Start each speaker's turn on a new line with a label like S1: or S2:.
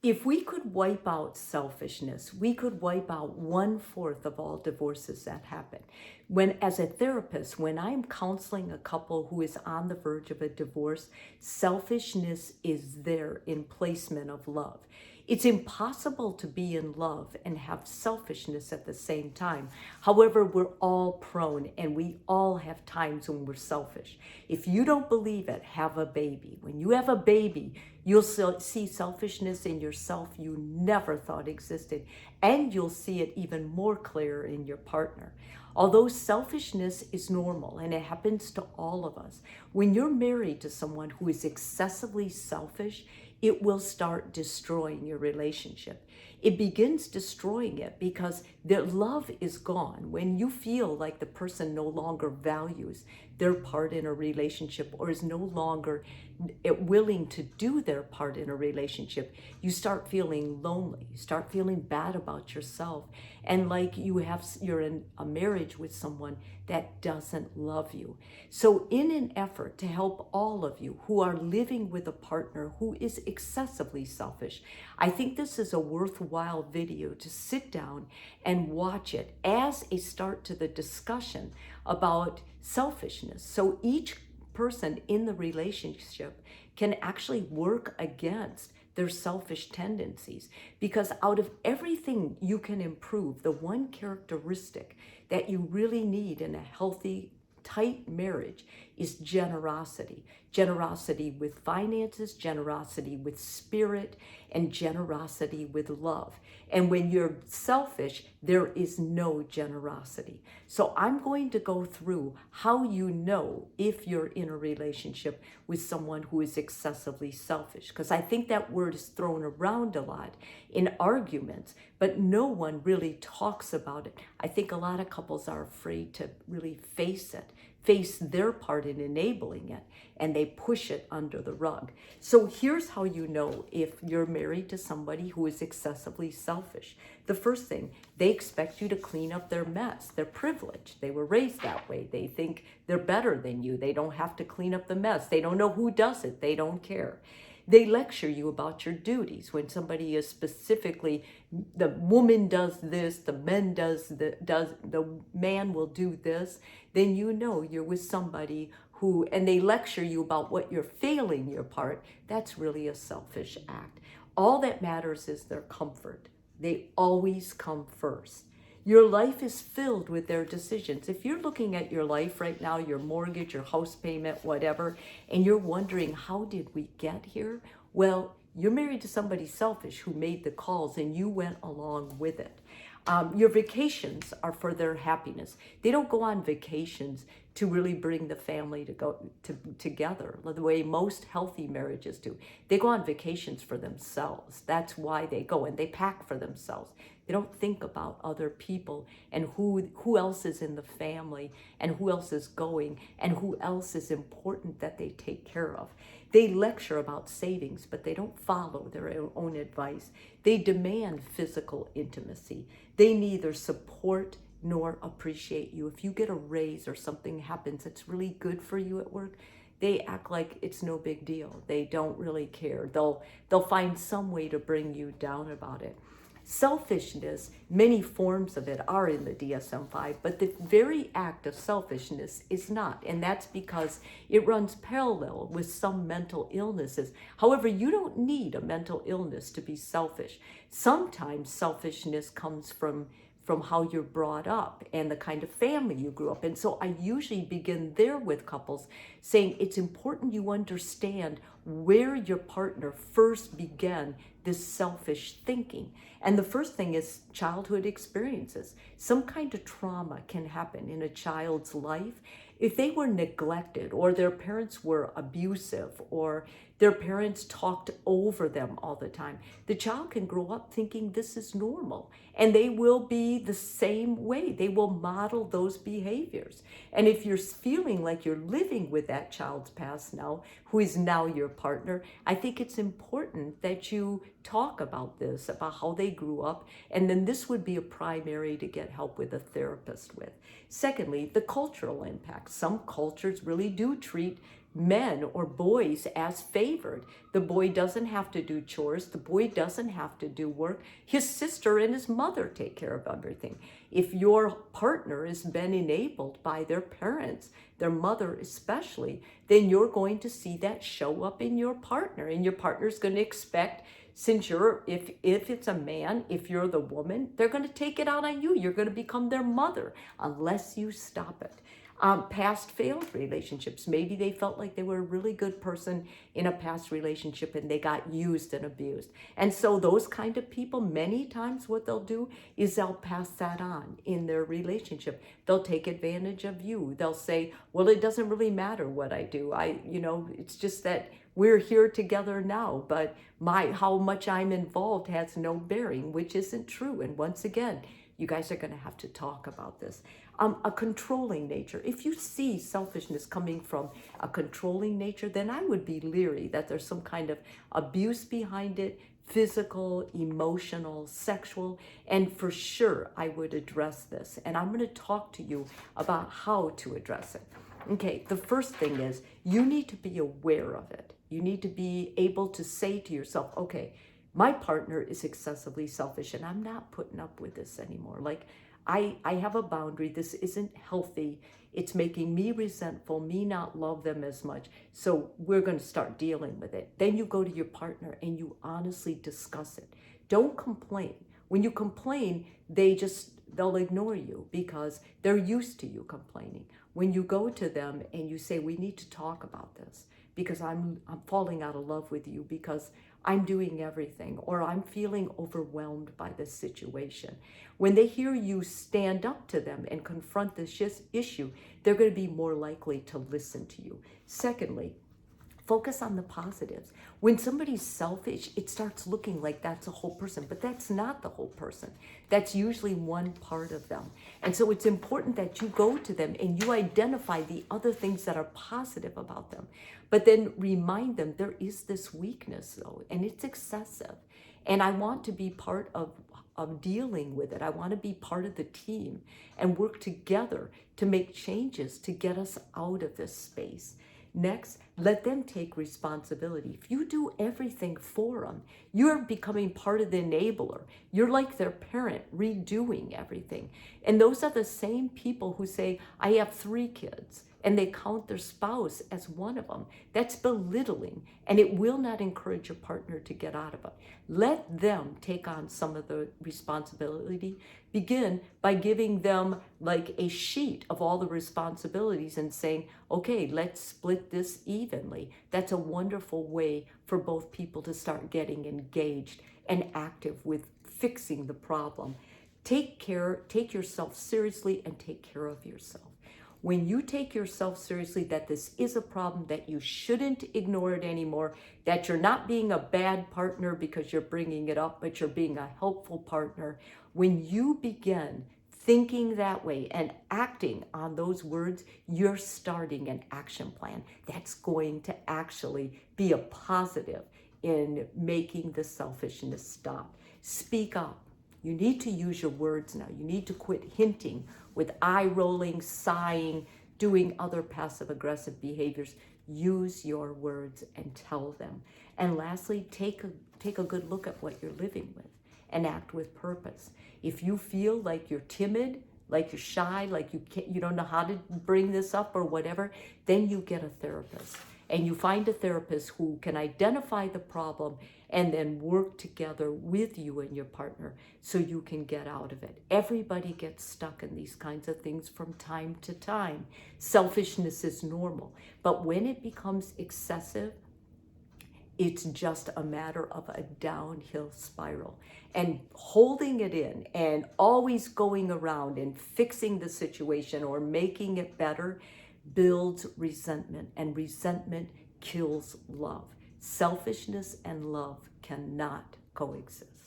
S1: If we could wipe out selfishness, we could wipe out 1/4 of all divorces that happen. When, as a therapist, when I'm counseling a couple who is on the verge of a divorce, selfishness is there in placement of love. It's impossible to be in love and have selfishness at the same time. However, we're all prone and we all have times when we're selfish. If you don't believe it, have a baby. When you have a baby, you'll see selfishness in yourself you never thought existed, and you'll see it even more clear in your partner. Although selfishness is normal and it happens to all of us, when you're married to someone who is excessively selfish, it will start destroying your relationship. It begins destroying it because the love is gone. When you feel like the person no longer values their part in a relationship or is no longer willing to do their part in a relationship, you start feeling lonely. You start feeling bad about yourself, and like you're in a marriage with someone that doesn't love you. So in an effort to help all of you who are living with a partner who is excessively selfish, I think this is a worthwhile video to sit down and watch it as a start to the discussion about selfishness. So each person in the relationship can actually work against their selfish tendencies, because out of everything you can improve, the one characteristic that you really need in a healthy, tight marriage is generosity. Generosity with finances, generosity with spirit, and generosity with love. And when you're selfish, there is no generosity. So I'm going to go through how you know if you're in a relationship with someone who is excessively selfish, because I think that word is thrown around a lot in arguments, but no one really talks about it. I think a lot of couples are afraid to really face it, face their part in enabling it, and they push it under the rug. So here's how you know if you're married to somebody who is excessively selfish. The first thing, they expect you to clean up their mess. They're privileged. They were raised that way. They think they're better than you. They don't have to clean up the mess. They don't know who does it. They don't care. They lecture you about your duties. When somebody is specifically, the woman does this, the man will do this, then you know you're with somebody who, and they lecture you about what you're failing your part. That's really a selfish act. All that matters is their comfort. They always come first. Your life is filled with their decisions. If you're looking at your life right now, your mortgage, your house payment, whatever, and you're wondering, how did we get here? Well, you're married to somebody selfish who made the calls and you went along with it. Your vacations are for their happiness. They don't go on vacations to really bring the family together the way most healthy marriages do. They go on vacations for themselves. That's why they go, and they pack for themselves. They don't think about other people and who else is in the family and who else is going and who else is important that they take care of. They lecture about savings, but they don't follow their own advice. They demand physical intimacy. They neither support nor appreciate you. If you get a raise or something happens that's really good for you at work, they act like it's no big deal. They don't really care. They'll find some way to bring you down about it. Selfishness, many forms of it are in the DSM-5, but the very act of selfishness is not. And that's because it runs parallel with some mental illnesses. However, you don't need a mental illness to be selfish. Sometimes selfishness comes from how you're brought up and the kind of family you grew up in. So I usually begin there with couples saying it's important you understand where your partner first began this selfish thinking. And the first thing is childhood experiences. Some kind of trauma can happen in a child's life. If they were neglected or their parents were abusive or their parents talked over them all the time, the child can grow up thinking this is normal, and they will be the same way. They will model those behaviors. And if you're feeling like you're living with that child's past now, who is now your partner, I think it's important that you talk about this, about how they grew up, and then this would be a primary to get help with a therapist with. Secondly, the cultural impact. Some cultures really do treat men or boys as favored. The boy doesn't have to do chores. The boy doesn't have to do work. His sister and his mother take care of everything. If your partner has been enabled by their parents, their mother especially, then you're going to see that show up in your partner, and your partner's going to expect, since you're, if it's a man, if you're the woman, they're going to take it out on you. You're going to become their mother unless you stop it. Past failed relationships. Maybe they felt like they were a really good person in a past relationship and they got used and abused. And so those kind of people, many times what they'll do is they'll pass that on in their relationship. They'll take advantage of you. They'll say, well, it doesn't really matter what I do. It's just that we're here together now, but how much I'm involved has no bearing, which isn't true. And once again, you guys are going to have to talk about this. A controlling nature. If you see selfishness coming from a controlling nature, then I would be leery that there's some kind of abuse behind it, physical, emotional, sexual, and for sure I would address this. And I'm going to talk to you about how to address it. Okay, the first thing is you need to be aware of it. You need to be able to say to yourself, okay, my partner is excessively selfish and I'm not putting up with this anymore. Like, I have a boundary. This isn't healthy. It's making me resentful, me not love them as much. So we're going to start dealing with it. Then you go to your partner and you honestly discuss it. Don't complain. When you complain, they'll ignore you because they're used to you complaining. When you go to them and you say, we need to talk about this because I'm falling out of love with you because I'm doing everything, or I'm feeling overwhelmed by this situation. When they hear you stand up to them and confront this issue, they're going to be more likely to listen to you. Secondly, focus on the positives. When somebody's selfish, it starts looking like that's a whole person, but that's not the whole person. That's usually one part of them. And so it's important that you go to them and you identify the other things that are positive about them. But then remind them there is this weakness though, and it's excessive. And I want to be part of dealing with it. I want to be part of the team and work together to make changes to get us out of this space. Next, let them take responsibility. If you do everything for them, you're becoming part of the enabler. You're like their parent, redoing everything. And those are the same people who say, I have 3 kids, and they count their spouse as one of them. That's belittling, and it will not encourage your partner to get out of it. Let them take on some of the responsibility. Begin by giving them like a sheet of all the responsibilities and saying, okay, let's split this evenly. That's a wonderful way for both people to start getting engaged and active with fixing the problem. Take yourself seriously and take care of yourself. When you take yourself seriously that this is a problem, that you shouldn't ignore it anymore, that you're not being a bad partner because you're bringing it up, but you're being a helpful partner, when you begin thinking that way and acting on those words, you're starting an action plan that's going to actually be a positive in making the selfishness stop. Speak up. You need to use your words now. You need to quit hinting with eye rolling, sighing, doing other passive aggressive behaviors. Use your words and tell them. And lastly, take a good look at what you're living with and act with purpose. If you feel like you're timid, like you're shy, like you don't know how to bring this up or whatever, then you get a therapist. And you find a therapist who can identify the problem and then work together with you and your partner so you can get out of it. Everybody gets stuck in these kinds of things from time to time. Selfishness is normal. But when it becomes excessive, it's just a matter of a downhill spiral. And holding it in and always going around and fixing the situation or making it better builds resentment, and resentment kills love. Selfishness and love cannot coexist.